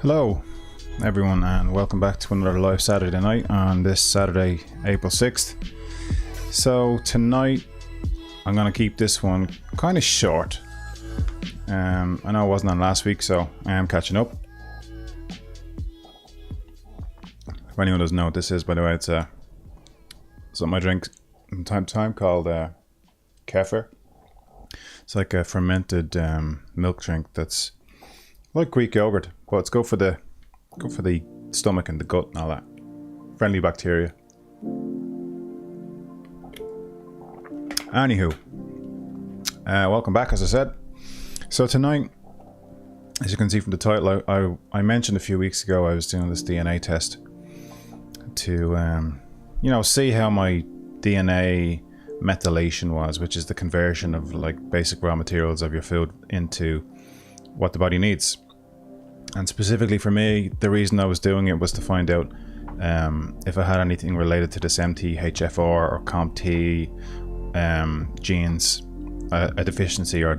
Hello everyone, and welcome back to another live Saturday night on this Saturday, April 6th. So tonight I'm going to keep this one kind of short. I know I wasn't on last week, so I am catching up. If anyone doesn't know what this is, by the way, it's something I drink from time to time called kefir. It's like a fermented milk drink that's like Greek yogurt, but it's good for the stomach and the gut and all that. Friendly bacteria. Anywho, welcome back, as I said. So tonight, as you can see from the title, I mentioned a few weeks ago I was doing this DNA test to see how my DNA methylation was, which is the conversion of like basic raw materials of your food into what the body needs. And specifically for me, the reason I was doing it was to find out if I had anything related to this MTHFR or COMT genes, a deficiency or a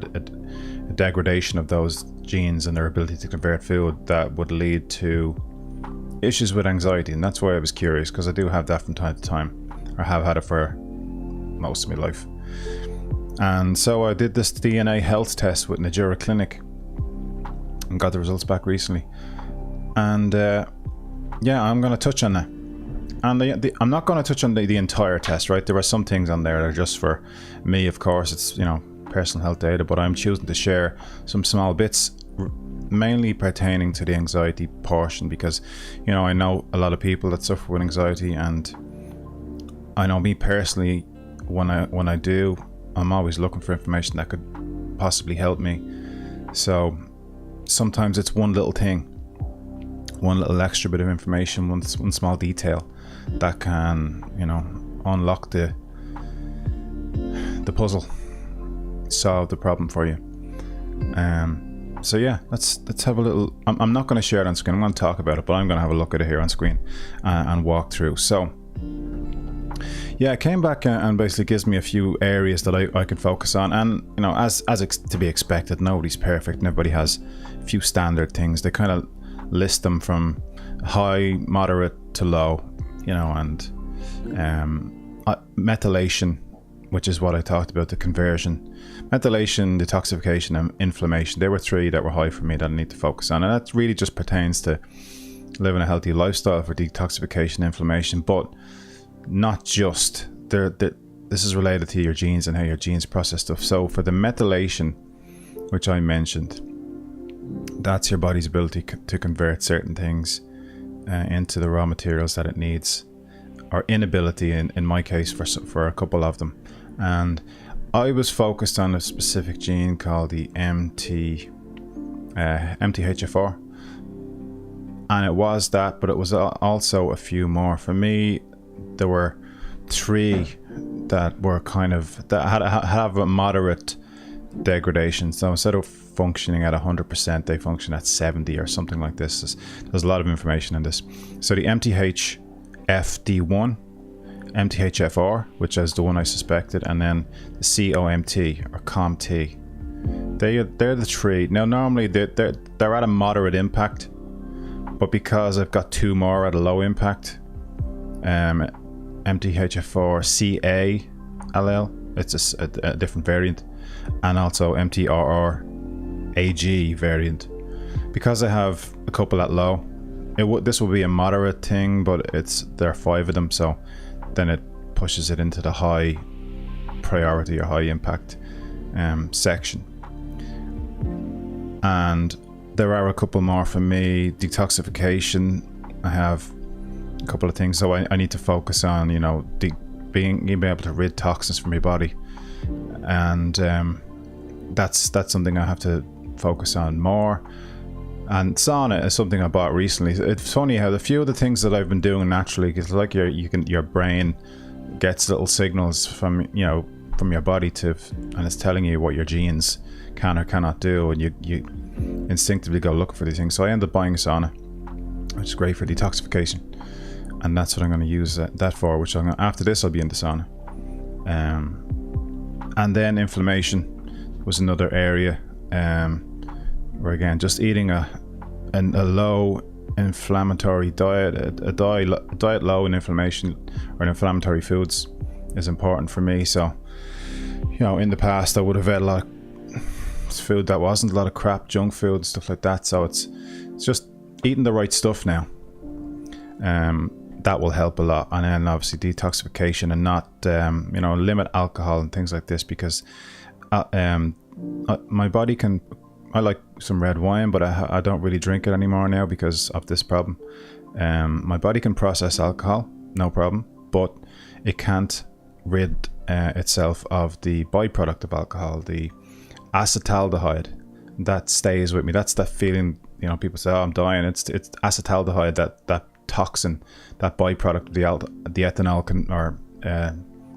degradation of those genes and their ability to convert food that would lead to issues with anxiety. And that's why I was curious, because I do have that from time to time, or have had it for most of my life. And so I did this DNA health test with Najura Clinic and got the results back recently. And yeah, I'm going to touch on that. And I'm not going to touch on the entire test, right? There are some things on there that are just for me, of course. It's, personal health data, but I'm choosing to share some small bits, mainly pertaining to the anxiety portion, because, I know a lot of people that suffer with anxiety, and I know me personally, when I do, I'm always looking for information that could possibly help me. So sometimes it's one little thing, one little extra bit of information, one small detail that can, unlock the puzzle, solve the problem for you. So yeah, let's have a little. I'm not going to share it on screen. I'm going to talk about it, but I'm going to have a look at it here on screen and walk through. So yeah, it came back and basically gives me a few areas that I can focus on. And as to be expected, nobody's perfect, and everybody has a few standard things. They kind of list them from high, moderate to low, and methylation, which is what I talked about, the conversion. Methylation, detoxification, and inflammation. They were three that were high for me that I need to focus on. And that really just pertains to living a healthy lifestyle for detoxification, inflammation, but not just. This is related to your genes and how your genes process stuff. So for the methylation, which I mentioned, that's your body's ability to convert certain things into the raw materials that it needs, or inability in my case for a couple of them. And I was focused on a specific gene called the MTHFR, and it was that, but it was also a few more. For me, there were three that were that have a moderate degradation. So instead of functioning at 100%, they function at 70 or something like this. There's a lot of information in this. So the MTHFD1, MTHFR, which is the one I suspected, and then the COMT or COMT. They're the three. Now normally they're at a moderate impact, but because I've got two more at a low impact, MTHFR CA-LL, it's a different variant, and also MTRR AG variant. Because I have a couple at low, this will be a moderate thing, but there are 5 of them, so then it pushes it into the high priority or high impact section. And there are a couple more for me. Detoxification, I have a couple of things, so I need to focus on, you know, being able to rid toxins from your body, and that's something I have to focus on more. And sauna is something I bought recently. It's funny how a few of the things that I've been doing naturally, because like your brain gets little signals from your body and it's telling you what your genes can or cannot do, and you instinctively go looking for these things. So I ended up buying a sauna, which is great for detoxification, and that's what I'm going to use that for. Which after this I'll be in the sauna. And then inflammation was another area. Where again, just eating a low inflammatory diet, a diet low in inflammation or in inflammatory foods is important for me. So, you know, in the past I would have had a lot of food that wasn't a lot of crap, junk food and stuff like that. So it's just eating the right stuff now. That will help a lot. And then obviously detoxification, and not limit alcohol and things like this, because my body can. I like some red wine, but I don't really drink it anymore now because of this problem. My body can process alcohol, no problem, but it can't rid itself of the byproduct of alcohol, the acetaldehyde. That stays with me. That's that feeling, you know, people say, oh, I'm dying. It's acetaldehyde, that toxin, that byproduct of the ethanol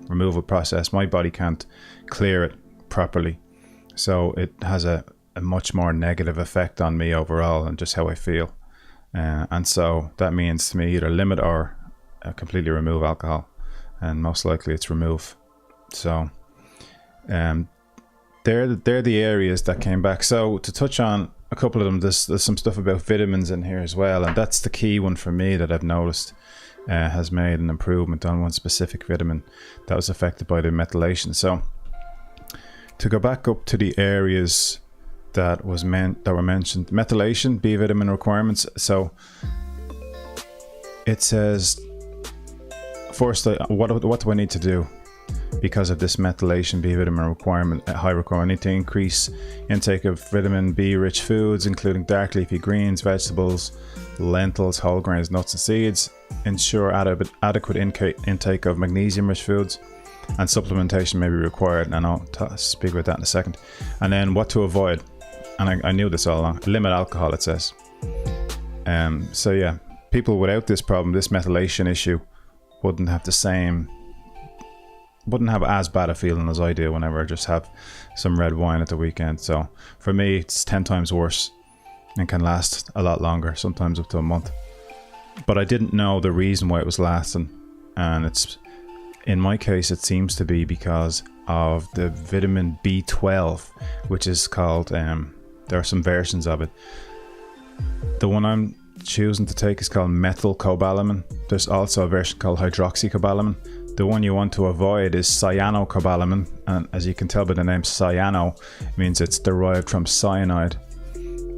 removal process. My body can't clear it properly. So it has a much more negative effect on me overall and just how I feel. And so that means to me either limit or completely remove alcohol, and most likely it's remove. So they're the areas that came back. So to touch on a couple of them, there's some stuff about vitamins in here as well, and that's the key one for me that I've noticed has made an improvement on one specific vitamin that was affected by the methylation. So to go back up to the areas that were mentioned, methylation, B vitamin requirements. So it says, first, what do I need to do because of this methylation B vitamin requirement, high requirement? I need to increase intake of vitamin B rich foods, including dark leafy greens, vegetables, lentils, whole grains, nuts and seeds. Ensure adequate intake of magnesium rich foods, and supplementation may be required, and I'll speak about that in a second. And then what to avoid, and I knew this all along. Limit alcohol, it says. So yeah, people without this problem, this methylation issue, wouldn't have as bad a feeling as I do whenever I just have some red wine at the weekend. So for me, it's 10 times worse and can last a lot longer, sometimes up to a month. But I didn't know the reason why it was lasting, and it's, in my case, it seems to be because of the vitamin B12, which is called, there are some versions of it. The one I'm choosing to take is called methylcobalamin. There's also a version called hydroxycobalamin. The one you want to avoid is cyanocobalamin, and as you can tell by the name cyano, it means it's derived from cyanide.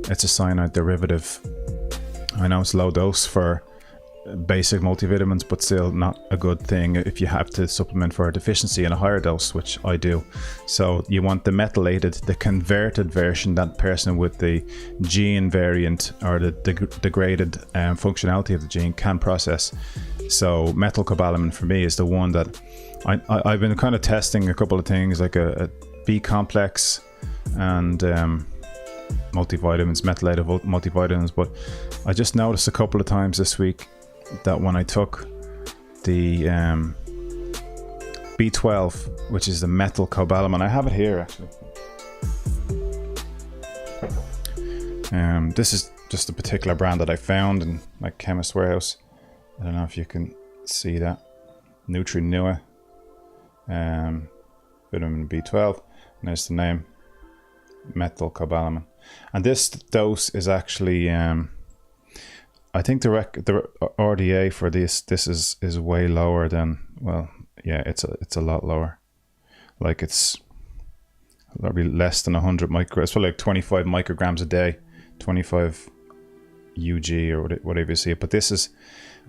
It's a cyanide derivative. I know it's low dose for basic multivitamins, but still not a good thing if you have to supplement for a deficiency in a higher dose, which I do. So you want the methylated, the converted version, that person with the gene variant or the degraded functionality of the gene can process. So methylcobalamin for me is the one that I've been kind of testing a couple of things, like a B complex and multivitamins, methylated multivitamins, but I just noticed a couple of times this week that when I took the B12, which is the methylcobalamin, I have it here actually. This is just a particular brand that I found in my Chemist Warehouse. I don't know if you can see that. Nutri-Nua, vitamin B12, and there's the name, methylcobalamin. And this dose is actually, I think the RDA for this is way lower than, well, yeah, it's a lot lower. Like it's probably less than 100 micro. It's probably like 25 micrograms a day, 25 UG or whatever you see it. But this is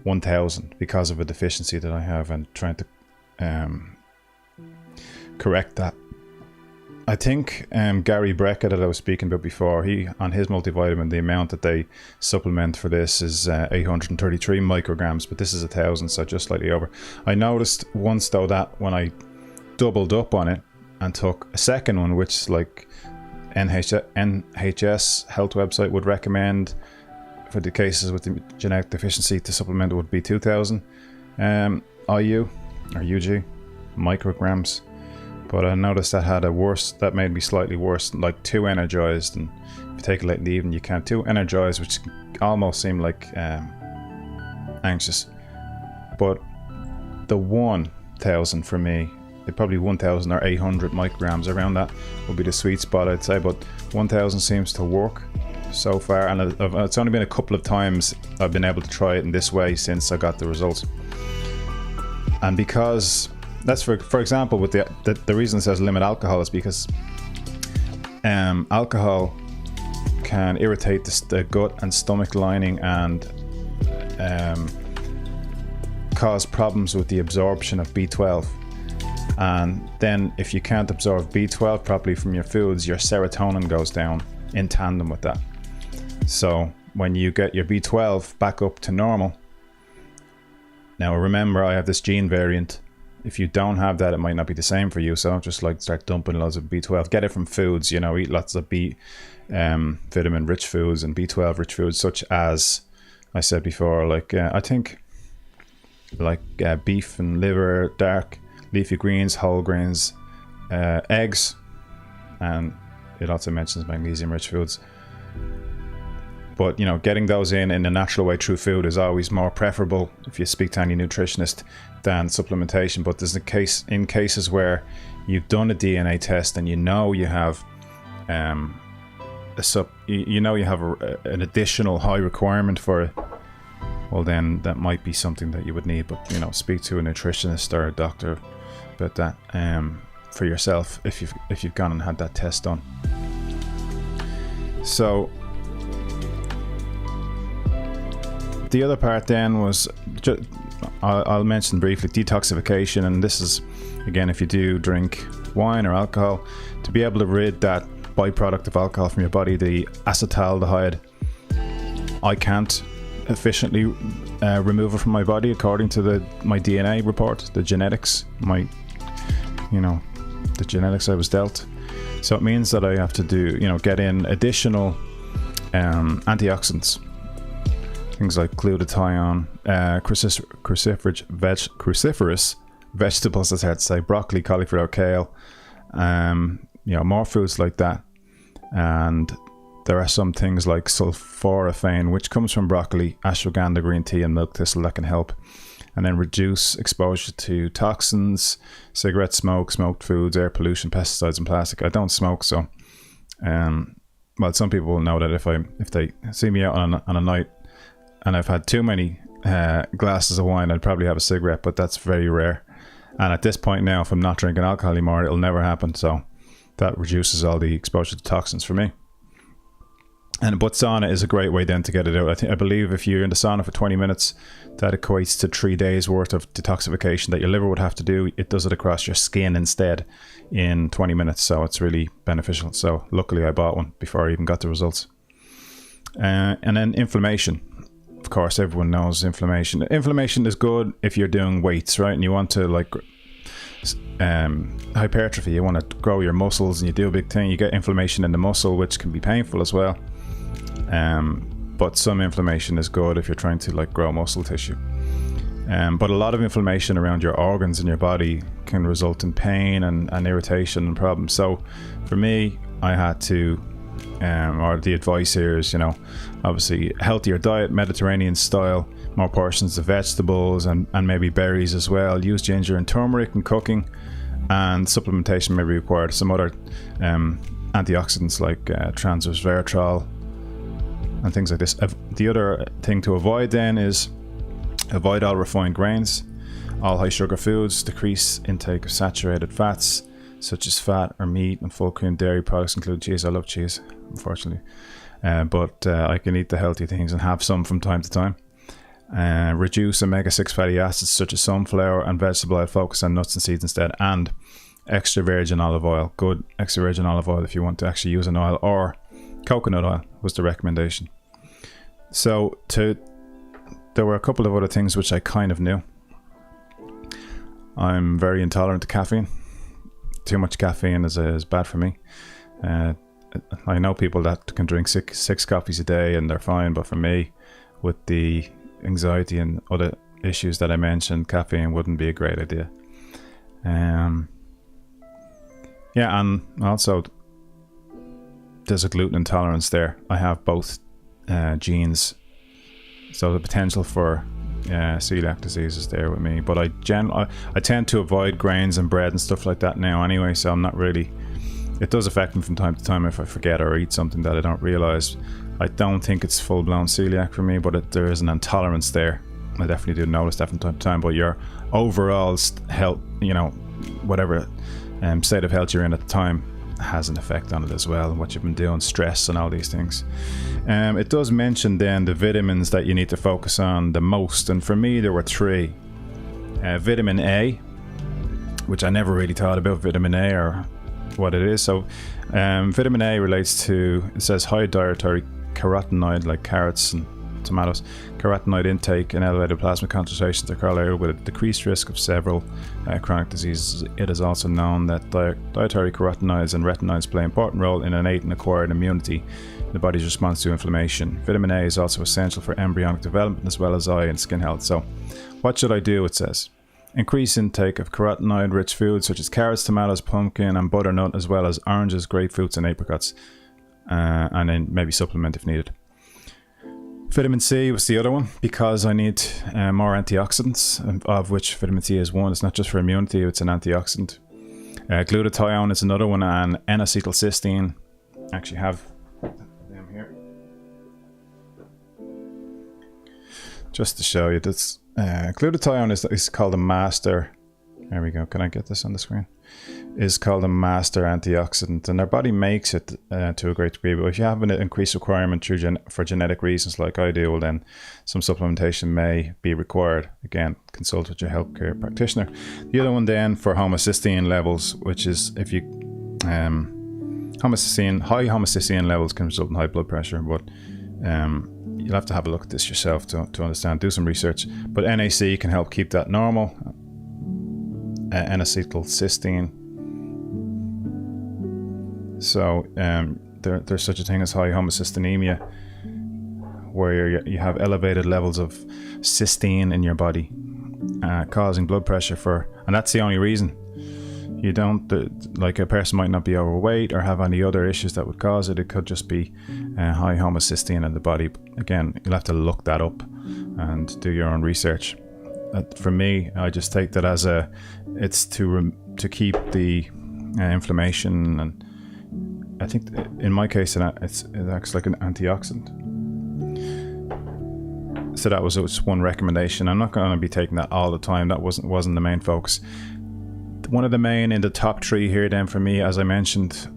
1,000 because of a deficiency that I have, and trying to correct that. I think Gary Brecka that I was speaking about before, he on his multivitamin, the amount that they supplement for this is 833 micrograms, but this is 1,000, so just slightly over. I noticed once though that when I doubled up on it and took a second one, which like NHS health website would recommend for the cases with the genetic deficiency to supplement, it would be 2,000 IU or UG micrograms. But I noticed that had that made me slightly worse, like too energized. And if you take it late in the evening, you can't. Too energized, which almost seemed like anxious. But the 1,000 for me, probably 1,000 or 800 micrograms around that would be the sweet spot, I'd say. But 1,000 seems to work so far, and it's only been a couple of times I've been able to try it in this way since I got the results. And because that's for example, with the reason it says limit alcohol is because alcohol can irritate the gut and stomach lining and cause problems with the absorption of B12. And then if you can't absorb B12 properly from your foods, your serotonin goes down in tandem with that. So when you get your B12 back up to normal, now remember I have this gene variant. If you don't have that, it might not be the same for you. So don't just like start dumping loads of B12. Get it from foods, you know, eat lots of vitamin rich foods and B12 rich foods, such as I said before, like I think like beef and liver, dark leafy greens, whole grains, eggs, and it also mentions magnesium rich foods. But you know, getting those in a natural way through food is always more preferable if you speak to any nutritionist than supplementation. But there's in cases where you've done a DNA test and you know you have an additional high requirement for it, well then that might be something that you would need. But you know, speak to a nutritionist or a doctor about that for yourself if you've gone and had that test done. So the other part then was, I'll mention briefly, detoxification. And this is, again, if you do drink wine or alcohol, to be able to rid that byproduct of alcohol from your body, the acetaldehyde. I can't efficiently remove it from my body according to my DNA report, the genetics, the genetics I was dealt. So it means that I have to get in additional antioxidants. Things like glutathione, cruciferous vegetables, that's hard to say, broccoli, cauliflower, kale, more foods like that. And there are some things like sulforaphane, which comes from broccoli, ashwagandha green tea, and milk thistle, that can help. And then reduce exposure to toxins, cigarette smoke, smoked foods, air pollution, pesticides, and plastic. I don't smoke, so well, some people will know that if they see me out on a night and I've had too many glasses of wine, I'd probably have a cigarette, but that's very rare. And at this point now, if I'm not drinking alcohol anymore, it'll never happen. So that reduces all the exposure to toxins for me. But sauna is a great way then to get it out. I believe if you're in the sauna for 20 minutes, that equates to 3 days worth of detoxification that your liver would have to do. It does it across your skin instead in 20 minutes. So it's really beneficial. So luckily I bought one before I even got the results. And then inflammation. Of course, everyone knows inflammation. Inflammation is good if you're doing weights, right? And you want to hypertrophy. You want to grow your muscles and you do a big thing. You get inflammation in the muscle, which can be painful as well. But some inflammation is good if you're trying to grow muscle tissue. But a lot of inflammation around your organs in your body can result in pain and irritation and problems. So for me, I had to, or the advice here is, obviously healthier diet, Mediterranean style, more portions of vegetables and maybe berries as well. Use ginger and turmeric in cooking, and supplementation may be required. Some other antioxidants like resveratrol and things like this. The other thing to avoid then is avoid all refined grains, all high sugar foods, decrease intake of saturated fats such as fat or meat, and full cream dairy products include cheese. I love cheese, unfortunately, but I can eat the healthy things and have some from time to time. Reduce omega-6 fatty acids such as sunflower and vegetable oil. Focus on nuts and seeds instead, and extra virgin olive oil. Good extra virgin olive oil if you want to actually use an oil, or coconut oil was the recommendation. So there were a couple of other things which I kind of knew. I'm very intolerant to caffeine. Too much caffeine is bad for me. I know people that can drink six coffees a day and they're fine, but for me, with the anxiety and other issues that I mentioned, caffeine wouldn't be a great idea. Yeah, and also there's a gluten intolerance there. I have both genes, so the potential for celiac disease is there with me. But I tend to avoid grains and bread and stuff like that now anyway, so I'm not really. It does affect me from time to time if I forget or eat something that I don't realize. I don't think it's full-blown celiac for me, but there is an intolerance there. I definitely do notice that from time to time. But your overall health, whatever state of health you're in at the time, has an effect on it as well, and what you've been doing, stress and all these things. It does mention then the vitamins that you need to focus on the most, and for me there were 3. Vitamin A, which I never really thought about vitamin A or what it is. So vitamin A relates to, it says high dietary carotenoid, like carrots and tomatoes. Carotenoid intake and elevated plasma concentrations are correlated with a decreased risk of several chronic diseases. It is also known that dietary carotenoids and retinoids play an important role in innate and acquired immunity in the body's response to inflammation. Vitamin A is also essential for embryonic development as well as eye and skin health. So what should I do? It says increase intake of carotenoid rich foods such as carrots, tomatoes, pumpkin and butternut, as well as oranges, grapefruits and apricots, and then maybe supplement if needed. Vitamin C was the other one, because I need more antioxidants, of which vitamin C is one. It's not just for immunity, it's an antioxidant. Glutathione is another one, and N-acetylcysteine. I actually have them here. Just to show you, this glutathione is called a master. There we go. Can I get this on the screen? Is called a master antioxidant, and our body makes it to a great degree. But if you have an increased requirement for genetic reasons, like I do, well, then some supplementation may be required. Again, consult with your healthcare practitioner. The other one then for homocysteine levels, which is if you high homocysteine levels can result in high blood pressure, but you'll have to have a look at this yourself to understand. Do some research. But NAC can help keep that normal. N-acetylcysteine. So there's such a thing as high homocysteinemia, where you have elevated levels of cysteine in your body, causing blood pressure and that's the only reason. You don't, like a person might not be overweight or have any other issues that would cause it. It could just be high homocysteine in the body. Again, you'll have to look that up and do your own research. For me, I just take that as it's to keep the inflammation, and I think in my case it acts like an antioxidant. So that was just one recommendation. I'm not going to be taking that all the time. That wasn't the main focus. One of the main in the top 3 here then for me, as I mentioned,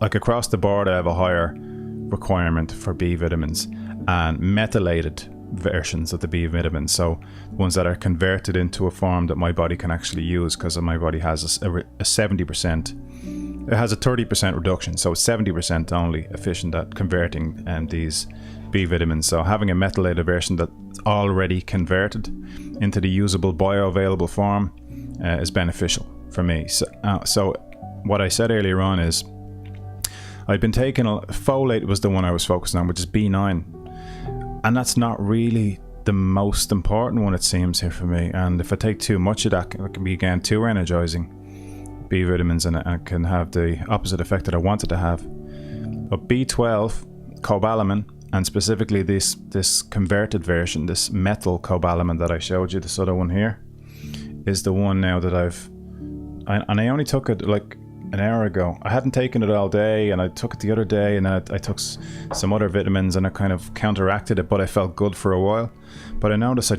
like across the board, I have a higher requirement for B vitamins and methylated versions of the B vitamins, so ones that are converted into a form that my body can actually use, because my body has a 70%, it has a 30% reduction, so it's 70% only efficient at converting these B vitamins. So having a methylated version that's already converted into the usable bioavailable form is beneficial for me. So what I said earlier on is I'd been taking folate was the one I was focusing on, which is B9. And that's not really the most important one, it seems, here for me. And if I take too much of that, it can be, again, too energizing, B vitamins, and it can have the opposite effect that I wanted to have. But B12, cobalamin, and specifically this converted version, this methyl cobalamin that I showed you, this other one here, is the one now that I only took it like an hour ago. I hadn't taken it all day, and I took it the other day, and then I took some other vitamins, and it kind of counteracted it, but I felt good for a while. But I noticed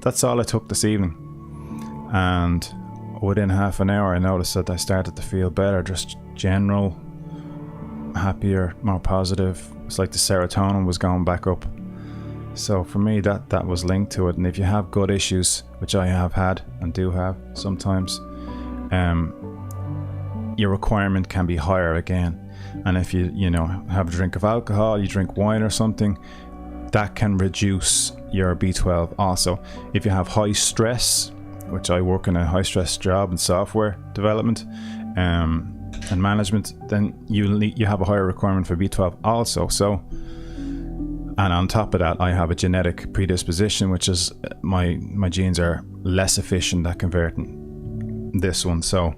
that's all I took this evening, and within half an hour I noticed that I started to feel better, just general happier, more positive. It's like the serotonin was going back up. So for me, that was linked to it. And if you have gut issues, which I have had and do have sometimes, your requirement can be higher again. And if you have a drink of alcohol, you drink wine or something, that can reduce your B12 also. If you have high stress, which I work in a high stress job in software development and management, then you have a higher requirement for B12 also. So, and on top of that, I have a genetic predisposition, which is my genes are less efficient at converting this one. So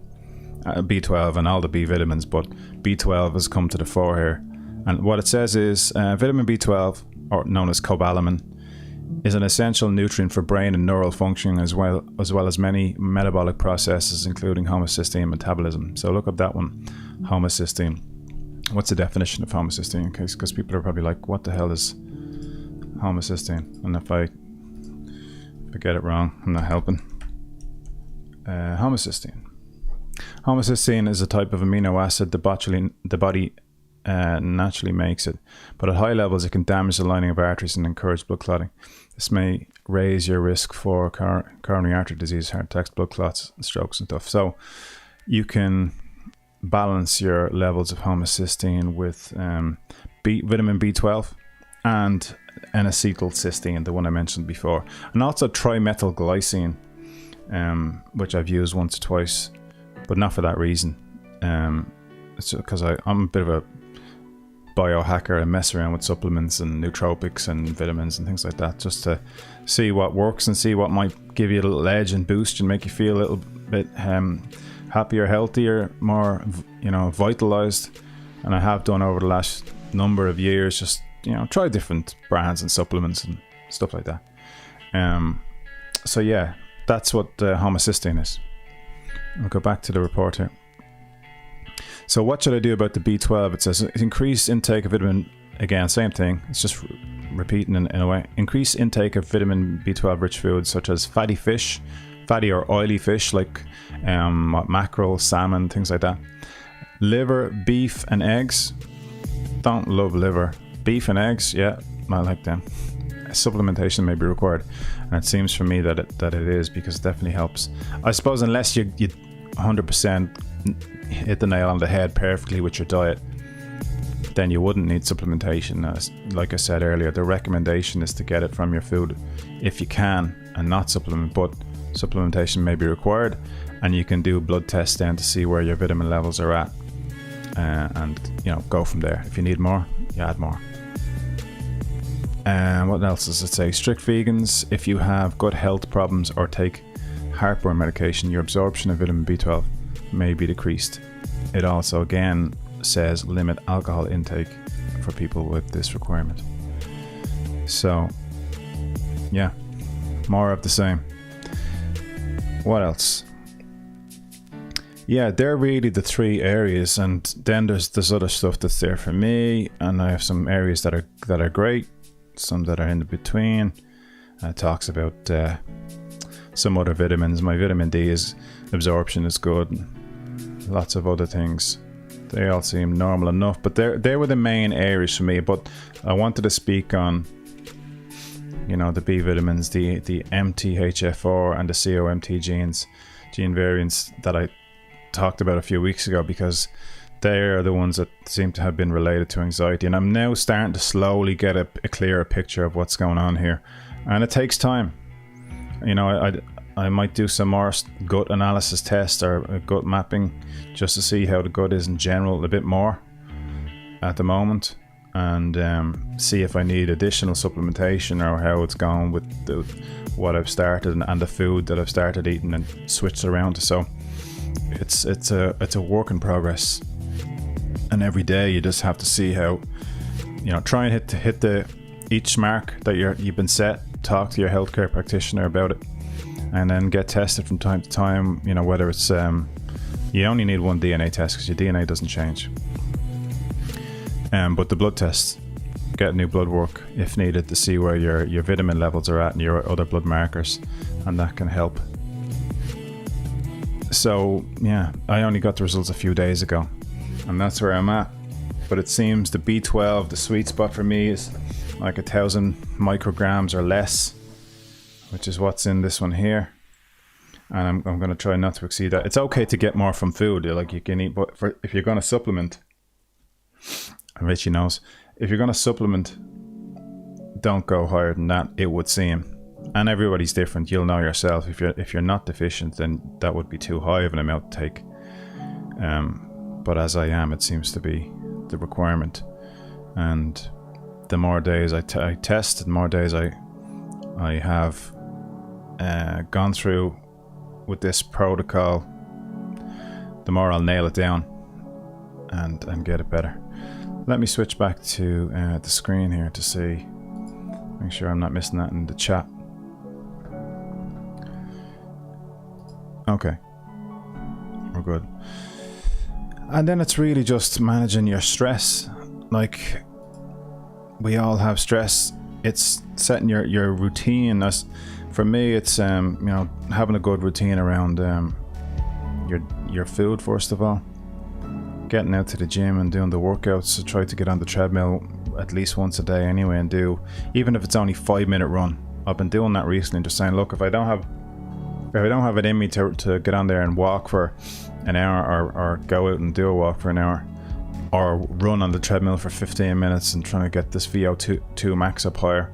B12 and all the B vitamins, but B12 has come to the fore here. And what it says is vitamin B12, or known as cobalamin, is an essential nutrient for brain and neural functioning, as well as many metabolic processes, including homocysteine metabolism. So look up that one, homocysteine. What's the definition of homocysteine? Because people are probably like, what the hell is homocysteine? And if I get it wrong, I'm not helping. Homocysteine. Homocysteine is a type of amino acid the body naturally makes it, but at high levels it can damage the lining of arteries and encourage blood clotting. This may raise your risk for coronary artery disease, heart attacks, blood clots, and strokes and stuff. So you can balance your levels of homocysteine with vitamin B12 and N-acetylcysteine, the one I mentioned before, and also trimethylglycine, which I've used once or twice, but not for that reason. It's because I'm a bit of a biohacker and mess around with supplements and nootropics and vitamins and things like that, just to see what works and see what might give you a little edge and boost and make you feel a little bit happier, healthier, more vitalized. And I have done over the last number of years, just try different brands and supplements and stuff like that. So yeah, that's what homocysteine is. I'll go back to the report here. So what should I do about the B12? It says increase intake of vitamin, again, same thing. It's just repeating in a way. Increase intake of vitamin B12 rich foods such as fatty fish, fatty or oily fish like mackerel, salmon, things like that. Liver, beef and eggs. Don't love liver. Beef and eggs, yeah, I like them. Supplementation may be required, and it seems for me that it is, because it definitely helps. I suppose unless you 100% hit the nail on the head perfectly with your diet, then you wouldn't need supplementation. Like I said earlier, the recommendation is to get it from your food if you can and not supplement, but supplementation may be required, and you can do blood tests then to see where your vitamin levels are at, and go from there. If you need more, you add more. And what else does it say? Strict vegans, if you have gut health problems or take heartburn medication, your absorption of vitamin B12 may be decreased. It also again says limit alcohol intake for people with this requirement. So yeah, more of the same. What else? Yeah, they're really the three areas, and then there's other stuff that's there for me, and I have some areas that are great, some that are in the between. It talks about some other vitamins. My vitamin D absorption is good. Lots of other things, they all seem normal enough, but they were the main areas for me. But I wanted to speak on the B vitamins, the MTHFR and the COMT gene variants that I talked about a few weeks ago, because they are the ones that seem to have been related to anxiety, and I'm now starting to slowly get a clearer picture of what's going on here, and it takes time. I might do some more gut analysis tests or gut mapping just to see how the gut is in general a bit more at the moment, and see if I need additional supplementation or how it's going with what I've started and the food that I've started eating and switched around to. So it's a work in progress, and every day you just have to see how you know, try and hit the each mark that you've been set. Talk to your healthcare practitioner about it, and then get tested from time to time. You know, whether it's you only need one DNA test because your DNA doesn't change. But the blood tests, get new blood work if needed to see where your vitamin levels are at and your other blood markers, and that can help. So yeah, I only got the results a few days ago, and that's where I'm at. But it seems the B12, the sweet spot for me, is like 1,000 micrograms or less, which is what's in this one here. And I'm going to try not to exceed that. It's okay to get more from food, like you can eat, but if you're going to supplement, and Richie knows, if you're going to supplement, don't go higher than that, it would seem. And everybody's different. You'll know yourself. If you're not deficient, then that would be too high of an amount to take. But as I am, it seems to be the requirement. And the more days I test, the more days I have gone through with this protocol, the more I'll nail it down and get it better. Let me switch back to the screen here to see, make sure I'm not missing that in the chat. Okay, we're good. And then it's really just managing your stress. Like, we all have stress. It's setting your routine. For me, it's you know, having a good routine around your food first of all. Getting out to the gym and doing the workouts. So try to get on the treadmill at least once a day anyway, and do, even if it's only 5-minute run. I've been doing that recently, just saying, look, if I don't have it in me to get on there and walk for an hour, or go out and do a walk for an hour, or run on the treadmill for 15 minutes and trying to get this VO2 max up higher,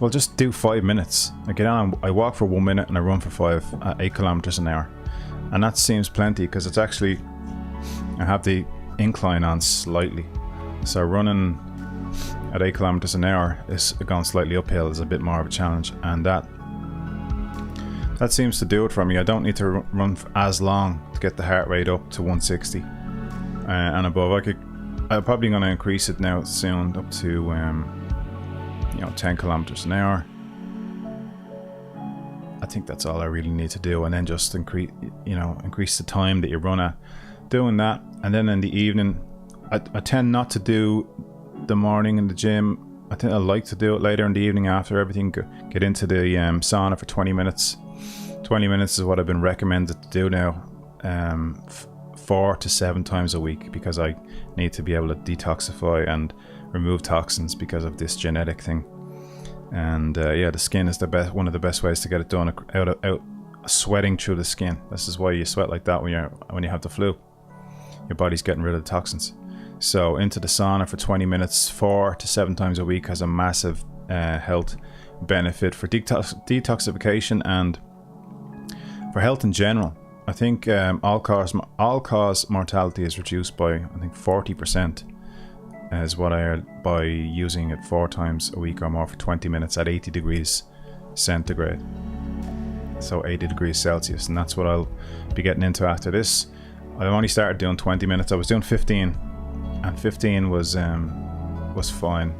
well, just do 5 minutes. I get on, I walk for 1 minute and I run for 5 at 8 kilometers an hour, and that seems plenty because it's actually, I have the incline on slightly, so running at 8 kilometers an hour is gone slightly uphill is a bit more of a challenge, and that seems to do it for me. I don't need to run for as long to get the heart rate up to 160 and above. I'm probably going to increase it now soon up to you know, 10 kilometers an hour. I think that's all I really need to do, and then just increase the time that you run at doing that. And then in the evening, I tend not to do the morning in the gym. I think I like to do it later in the evening after everything. Get into the sauna for 20 minutes. 20 minutes is what I've been recommended to do now, 4 to 7 times a week, because I need to be able to detoxify and remove toxins because of this genetic thing. And yeah, the skin is one of the best ways to get it done, out sweating through the skin. This is why you sweat like that when you have the flu. Your body's getting rid of the toxins. So into the sauna for 20 minutes, 4 to 7 times a week, has a massive health benefit for detoxification and for health in general. I think all-cause mortality is reduced by, I think, 40%, is what I heard, by using it 4 times a week or more for 20 minutes at 80 degrees centigrade. So 80 degrees Celsius, and that's what I'll be getting into after this. I've only started doing 20 minutes. I was doing 15, and 15 was fine.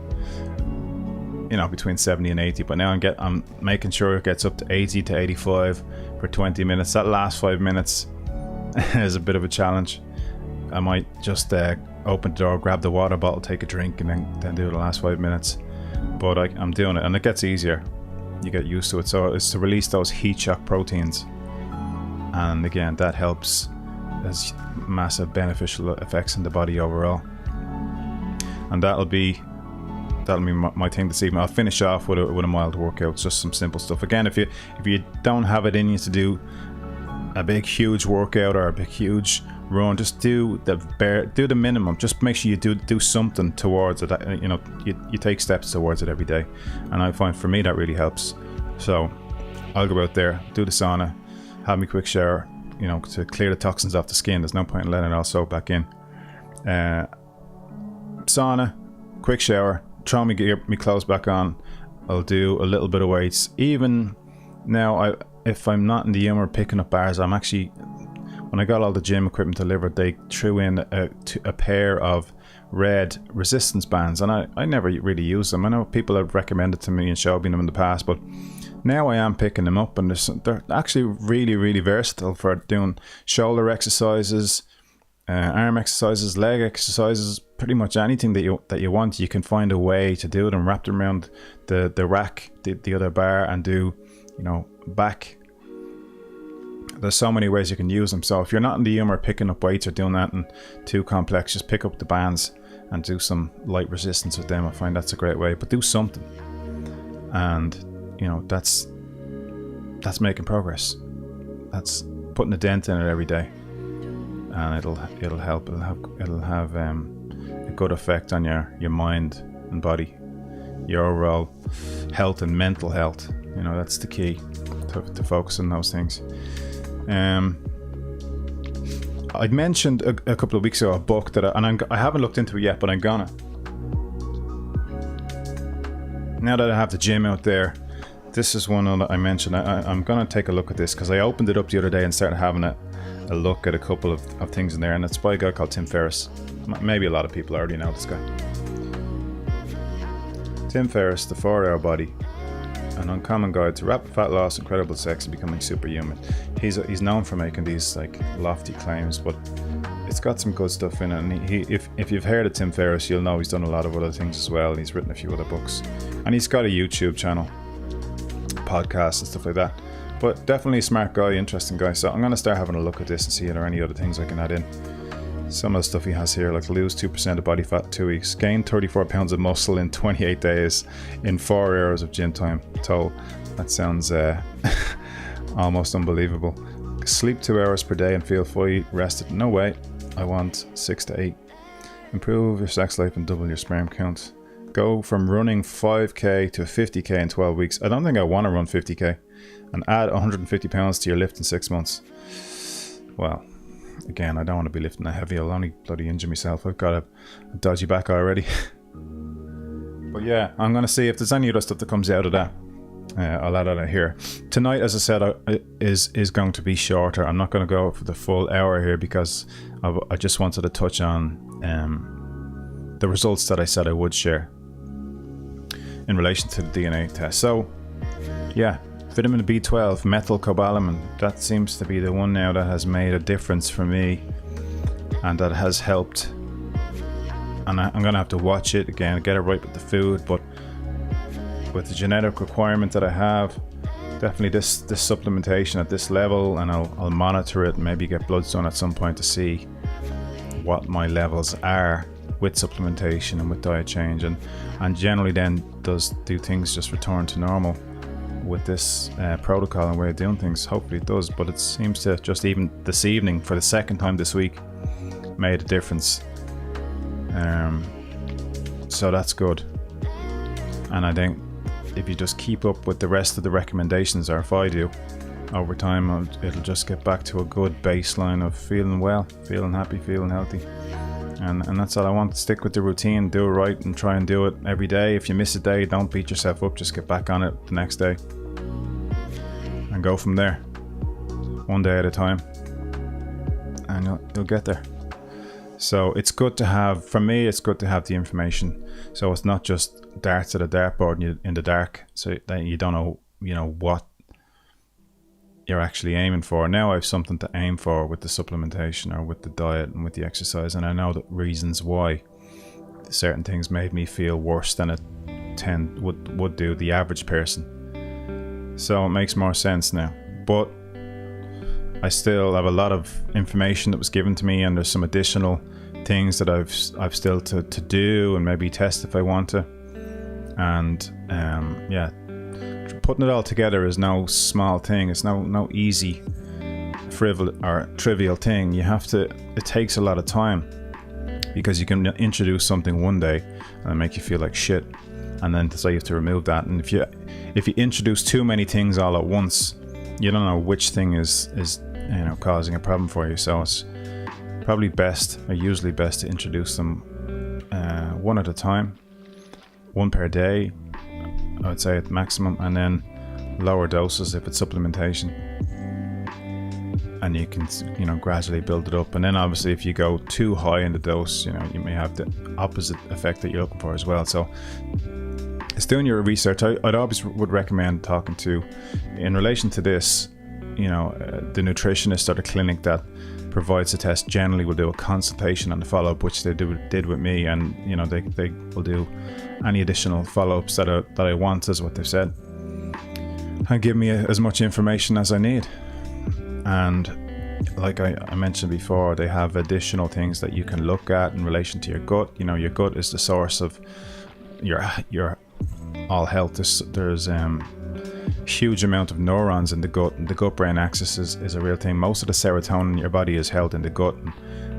You know, between 70 and 80, but now I'm making sure it gets up to 80 to 85 for 20 minutes. That last 5 minutes is a bit of a challenge. I might just open the door, grab the water bottle, take a drink, and then do the last 5 minutes. But I'm doing it, and it gets easier. You get used to it. So it's to release those heat shock proteins, and again, that helps. There's massive beneficial effects in the body overall, and that'll be my thing this evening. I'll finish off with a mild workout, just some simple stuff. Again, if you don't have it in you to do a big huge workout or a big huge run, just do the minimum. Just make sure you do something towards it. You know, you take steps towards it every day, and I find for me that really helps. So I'll go out there, do the sauna, have me quick shower, you know, to clear the toxins off the skin. There's no point in letting it all soak back in. Sauna, quick shower, throw me clothes back on. I'll do a little bit of weights. Even now, if I'm not in the humor picking up bars, I'm actually, when I got all the gym equipment delivered, they threw in a pair of red resistance bands, and I never really use them. I know people have recommended to me and showed me them in the past, but now I am picking them up, and they're actually really, really versatile for doing shoulder exercises, arm exercises, leg exercises, pretty much anything that you want. You can find a way to do them, wrap them around the rack, the other bar, and do, you know, back. There's so many ways you can use them. So if you're not in the humor of picking up weights or doing that and too complex, just pick up the bands and do some light resistance with them. I find that's a great way, but do something. And you know, that's making progress. That's putting a dent in it every day, and it'll help. It'll have a good effect on your mind and body, your overall health and mental health. You know, that's the key to focus on those things. I'd mentioned a couple of weeks ago a book that I haven't looked into it yet, but I'm gonna. Now that I have the gym out there, this is one that I mentioned. I'm gonna take a look at this because I opened it up the other day and started having a look at a couple of things in there, and it's by a guy called Tim Ferriss. Maybe a lot of people already know this guy. Tim Ferriss, The 4-Hour Body, An Uncommon Guide to Rapid Fat Loss, Incredible Sex, and Becoming Superhuman. He's known for making these like lofty claims, but it's got some good stuff in it. And if you've heard of Tim Ferriss, you'll know he's done a lot of other things as well. He's written a few other books, and he's got a YouTube channel, podcasts and stuff like that. But definitely a smart guy, interesting guy. So I'm going to start having a look at this and see if there are any other things I can add in. Some of the stuff he has here, like lose 2% of body fat in 2 weeks, gain 34 pounds of muscle in 28 days in 4 hours of gym time. So that sounds almost unbelievable. Sleep 2 hours per day and feel fully rested. No way. I want 6 to 8. Improve your sex life and double your sperm count. Go from running 5k to 50k in 12 weeks. I don't think I want to run 50k. And add 150 pounds to your lift in 6 months. Well, again, I don't want to be lifting that heavy. I'll only bloody injure myself. I've got a dodgy back already. But yeah, I'm going to see if there's any other stuff that comes out of that. I'll add it here. Tonight, as I said, is going to be shorter. I'm not going to go for the full hour here because I just wanted to touch on the results that I said I would share in relation to the DNA test. So, yeah. Vitamin B12, methylcobalamin, that seems to be the one now that has made a difference for me and that has helped. And I'm going to have to watch it again, get it right with the food, but with the genetic requirement that I have, definitely this supplementation at this level, and I'll monitor it and maybe get bloods done at some point to see what my levels are with supplementation and with diet change, and generally then do things just return to normal with this protocol and way of doing things. Hopefully it does, but it seems to just even this evening for the second time this week made a difference. So that's good. And I think if you just keep up with the rest of the recommendations, or if I do, over time it'll just get back to a good baseline of feeling well, feeling happy, feeling healthy. And that's all I want. Stick with the routine, do it right, and try and do it every day. If you miss a day, don't beat yourself up, just get back on it the next day and go from there, one day at a time, and you'll get there. So it's good to have, for me, it's good to have the information, so it's not just darts at a dartboard in the dark, so that you don't know, what you're actually aiming for. Now I have something to aim for with the supplementation or with the diet and with the exercise, and I know the reasons why certain things made me feel worse than it would do the average person. So it makes more sense now. But I still have a lot of information that was given to me, and there's some additional things that I've still to do and maybe test if I want to. And yeah, putting it all together is no small thing. It's no easy trivial thing. It takes a lot of time, because you can introduce something one day and make you feel like shit, and then decide you have to remove that. And if you introduce too many things all at once, you don't know which thing is causing a problem for you. So it's probably usually best to introduce them one at a time, one per day, I would say at maximum, and then lower doses if it's supplementation. and you can, you know, gradually build it up. And then obviously if you go too high in the dose, you know, you may have the opposite effect that you're looking for as well. So it's doing your research. I'd always would recommend talking to, in relation to this, you know, the nutritionist or the clinic that provides the test generally will do a consultation on the follow-up, which they did with me, and you know, they will do any additional follow-ups that I want, is what they've said, and give me as much information as I need. And like I mentioned before, they have additional things that you can look at in relation to your gut. You know, your gut is the source of your all health. There's huge amount of neurons in the gut, and the gut-brain axis is a real thing. Most of the serotonin in your body is held in the gut. And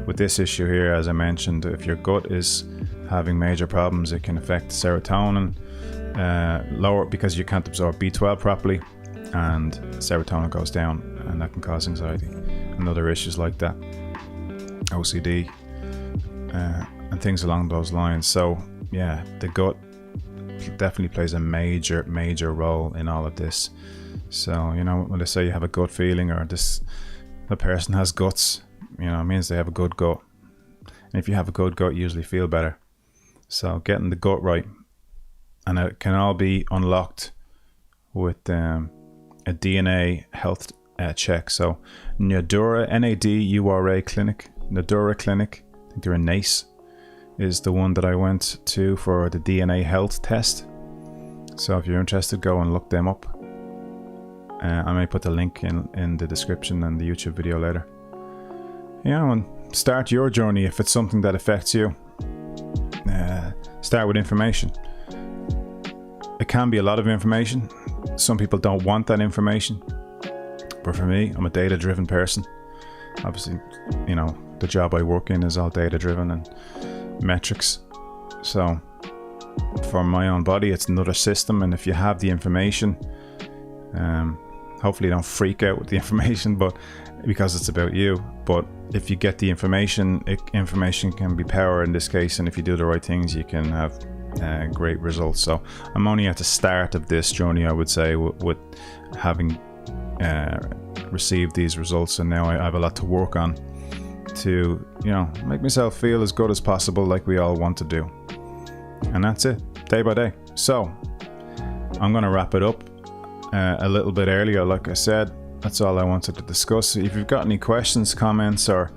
with this issue here, as I mentioned, if your gut is having major problems, it can affect serotonin lower, because you can't absorb B12 properly, and serotonin goes down, and that can cause anxiety and other issues like that, OCD, and things along those lines. So yeah, the gut definitely plays a major role in all of this. So, you know, when they say you have a gut feeling, or the person has guts, you know, it means they have a good gut. And if you have a good gut, you usually feel better. So getting the gut right, and it can all be unlocked with a DNA health check. So Nadura, Nadura clinic, Nadura clinic, I think they're in Nace, is the one that I went to for the DNA health test. So if you're interested, go and look them up. I may put the link in the description and the YouTube video later. Yeah, and start your journey if it's something that affects you. Start with information. It can be a lot of information. Some people don't want that information. But for me, I'm a data-driven person. Obviously, you know, the job I work in is all data-driven and metrics. So for my own body, it's another system, and if you have the information, hopefully don't freak out with the information, but because it's about you. But if you get the information, information can be power in this case, and if you do the right things, you can have great results. So I'm only at the start of this journey, I would say, with having received these results, and now I have a lot to work on to, you know, make myself feel as good as possible, like we all want to do. And that's it, day by day. So I'm going to wrap it up a little bit earlier. Like I said, that's all I wanted to discuss. If you've got any questions, comments, or,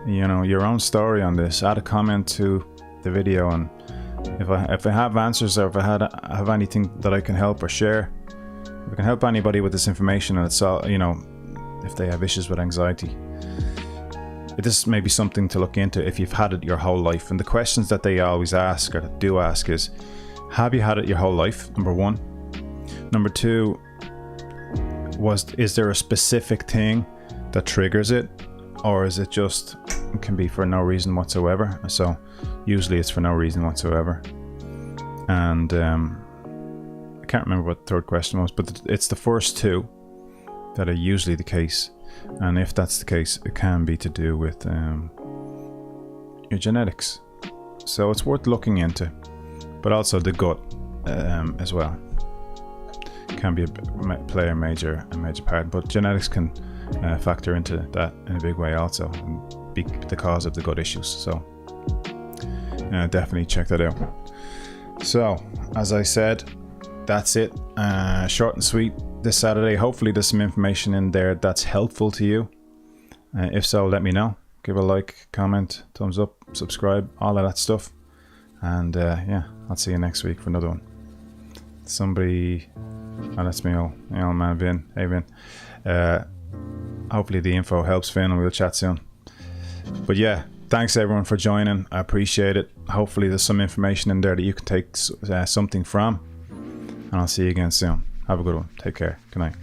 you know, your own story on this, add a comment to the video, and if I have answers, or if I have anything that I can help or share, if I can help anybody with this information, and it's all, you know, if they have issues with anxiety, this may be something to look into if you've had it your whole life. And the questions that they always ask, or do ask, is, have you had it your whole life? Number one. Number two, is there a specific thing that triggers it, or is it just, it can be for no reason whatsoever? So usually it's for no reason whatsoever. And I can't remember what the third question was, but it's the first two that are usually the case. And if that's the case, it can be to do with your genetics. So it's worth looking into. But also the gut as well can play a major part. But genetics can factor into that in a big way also, and be the cause of the gut issues. So definitely check that out. So as I said, that's it. Short and sweet this Saturday. Hopefully there's some information in there that's helpful to you. If so, let me know. Give a like, comment, thumbs up, subscribe, all of that stuff. And yeah, I'll see you next week for another one. Somebody, oh, that's me, old man Vin. Hey Vin. Hopefully the info helps, Vin, and we'll chat soon. But yeah, thanks everyone for joining. I appreciate it. Hopefully there's some information in there that you can take something from. And I'll see you again soon. Have a good one. Take care. Good night.